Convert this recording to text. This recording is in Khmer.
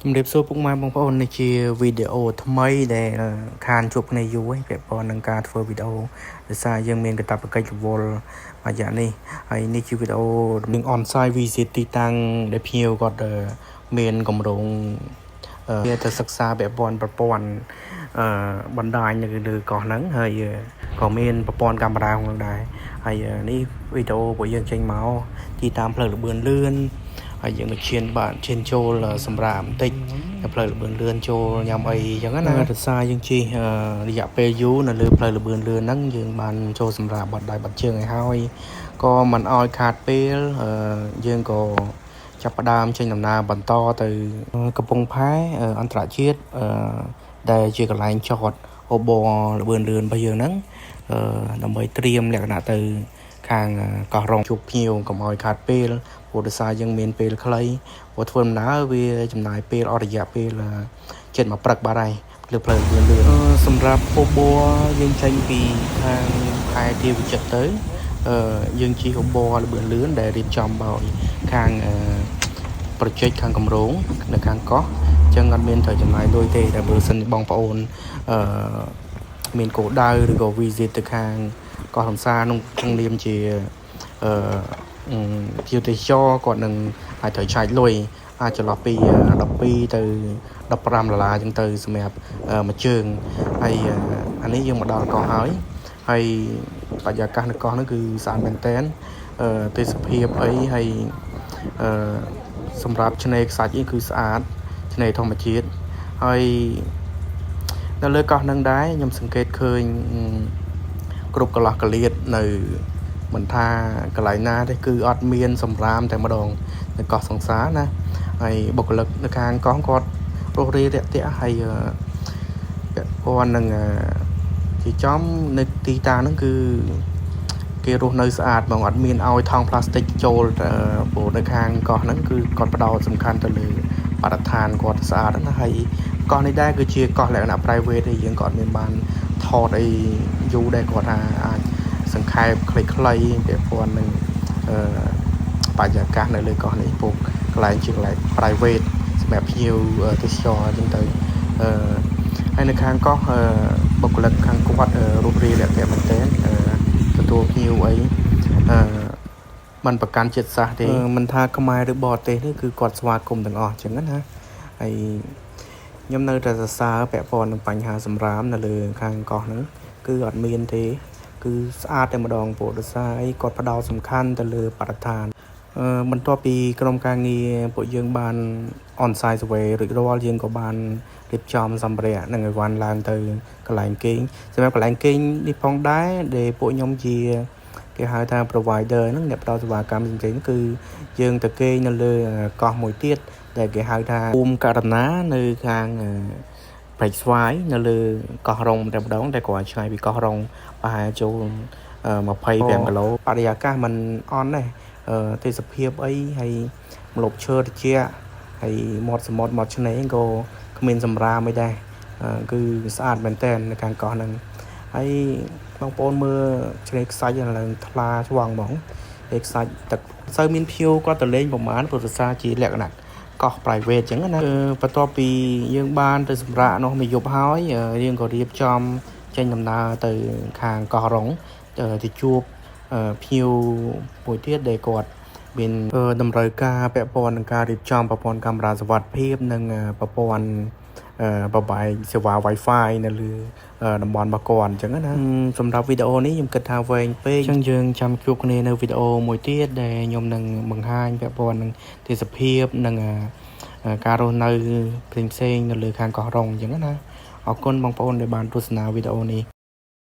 ជំរាបសួរពុកម៉ែបងប្អូននេះជាវីដេអូថ្មីដែលខានជួបគ្នាយូរហើយពាក់ព័ន្ធនឹងការធ្វើវីដេអូដោយសារយើងមានកាតព្វកិច្ចរវល់មួយរយៈនេះហើយនេះជាវីដេអូនឹង on-site visit ទីតាំងដែលភ្ញៀវគាត់មានកម្រងទៅសិក្សាពាក់ព័ន្ធប្រព័ន្ធបណ្ដាញនៅលើកោះហ្នឹងហើយក៏មានប្រព័ន្ធកាមេរ៉ាផងដែរហើយនេះវីដេអូរបស់យើងចេញមកទីតាមផ្លូវលបឿនលឿនហើយយើងក៏ឈានចូលសម្រាប់បន្តិចផ្លូវលបឿនលឿនចូលញ៉ាំអីអញ្ចឹងណាដោយសារយើងជិះរយៈពេលយូរនៅលើផ្លូវលបឿនលឿនហ្នឹងយើងបានចូលសម្រាប់បាត់ដៃបាត់ជើងឲ្យហើយក៏មិនអោយខាតពេលយើងក៏ចាប់ផ្ដើមចេញដំណើរបន្តទៅកំពង់ផែអន្តរជាតិដែលជាកន្លែងចតអូបលបឿនលឿនរបស់យើងហ្នឹងដើម្បីត្រៀមលក្ខណៈទៅខាងកោះរងជួបភ្ញៀវកុំឲ្យខាតពេលព្រោះដោយសារយើងមានពេលខ្លីព្រោះធ្វើដំណើរវាចំណាយពេលអស់រយៈពេលជិតមួយព្រឹកបាត់ហើយលើផ្លូវលឿនលឿនសម្រាប់អូបយើងចេញពីខាងខេត្តទាវិចិត្រទៅយើងជិះអូបលបឿនលឿនដែលរៀបចំដោយខាងproject ខាងគម្រោងនៅខាងកោះអញ្ចឹងអត់មានត្រូវចំណាយលុយទេតែបើសិនបងប្អូនមានគោលដៅឬក៏ visit ទៅខាងកោះរំសាក្នុងនាមជាភ្ញៀវទេសចរគាត់នឹងអាចត្រូវឆែកលុយអាចចន្លោះពី12ទៅ$15អញ្ចឹងទៅសម្រាប់មួយជើងហើយអានេះយើងមកដល់កោះហើយបរិយាកាសនៅកោះហ្នឹងគឺស្អាតមែនតើទេសភាពអីហើយសម្រាប់ឆ្នេរខ្សាច់គឺស្អាតឆ្នេរធម្មជាតិហើយនៅលើកោះហ្នឹងដែរខ្ញុំសង្កេតឃើញគ្រប់កន្លោះកលៀតនៅមិនថាកន្លែងណាទេគឺអត់មានសម្រាមតែម្ដងនៅកោះសង្សារណាហើយបុគ្គលិកនៅខាងកោះគាត់រស់រាយរាក់ទាក់ហើយពាក់ព័ន្ធនឹងជាចំនៅទីតាំងហ្នឹងគឺគេរស់នៅស្អាតហ្មងអត់មានឲ្យថង់ប្លាស្ទិកចូលព្រោះនៅខាងកោះហ្នឹងគឺគាត់ផ្ដោតសំខាន់ទៅលើបរិស្ថានគាត់ស្អាតណាហើយកោះនេះដែរគឺជាកោះលក្ខណៈ private ទេយើងក៏អត់មានបានថតអីយូរដែរគាត់ថាអាចសង្ខេបខ្លីៗពាក់ព័ន្ធនឹងបរិយាកាសនៅលើកោះនេះពុកកន្លែងជាកន្លែង private សម្រាប់ភ្ញៀវទេសចរអញ្ចឹងទៅហើយនៅខាងកោះបុគ្គលិកខាងគាត់រូបរាងលក្ខណៈមែនទែនទទួលភ្ញៀវអីមិនប្រកាន់ចិត្តសាសទេមិនថាខ្មែរឬបរទេសទេគឺគាត់ស្វាគមន៍ទាំងអស់អញ្ចឹងណាហើយខ្ញុំនៅតែសរសើរពាក់ព័ន្ធនឹងបញ្ហាសម្រាមនៅលើខាងកោះហ្នឹងគឺអត់មានទេគឺស្អាតតែម្ដងព្រោះដោយសារអីគាត់ផ្ដោតសំខាន់ទៅលើបរិស្ថានបន្ទាប់ពីក្រុមការងារពួកយើងបាន on-site survey រួចរាល់យើងក៏បានរៀបចំសម្ភារៈនិងអីវ៉ាន់ឡើងទៅកន្លែងគេងសម្រាប់កន្លែងគេងនេះផងដែរដែលពួកខ្ញុំជាគេហៅថា provider ហ្នឹងអ្នកផ្ដល់សេវាកម្មផ្សេងៗគឺយើងទៅគេងនៅលើកោះមួយទៀតដែលគេហៅថាភូមិករណានៅខាងព្រែកស្វាយនៅលើកោះរងតែម្ដងតែគាត់ឆ្ងាយពីកោះរងប្រហែលចូល25គីឡូបរិយាកាសมันអន់ដែរទេសភាពអីហើយម្លប់ឈើត្រជាក់ហើយមាត់សមុទ្រមាត់ឆ្នេរក៏គ្មានសម្រាមអីដែរគឺស្អាតមែនតើនៅខាងកោះហ្នឹងហើយបងប្អូនមើលឆ្នេរខ្សាច់ឡើងថ្លាឆ្វង់ហ្មងឆ្នេរខ្សាច់ទឹកសូវមានភៀវគាត់ទៅលេងប្រហែលព្រោះភាសាជាលក្ខណៈកោះ private អញ្ចឹងណាបន្ទាប់ពីយើងបានទៅសម្រាកនោះមួយយប់ហើយយើងក៏រៀបចំចេញដំណើរទៅខាងកោះរងទៅជួបភ្ញៀវមួយទៀតដែលគាត់មានតម្រូវការពាក់ព័ន្ធនឹងការរៀបចំប្រព័ន្ធកាមេរ៉ាសុវត្ថិភាពនិងប្រព័ន្ធបបាយសេវា Wi-Fi នៅលើតំបន់របស់គាត់អញ្ចឹងណាសម្រាប់វីដេអូនេះខ្ញុំគិតថាវែងពេកអញ្ចឹងយើងចាំជួបគ្នានៅវីដេអូមួយទៀតដែលខ្ញុំនឹងបង្ហាញពាក់ព័ន្ធនឹងទេសភាពនិងការរស់នៅផ្សេងៗនៅលើខាងកោះរងអញ្ចឹងណាអរគុណបងប្អូនដែលបានទស្សនាវីដេអូនេះ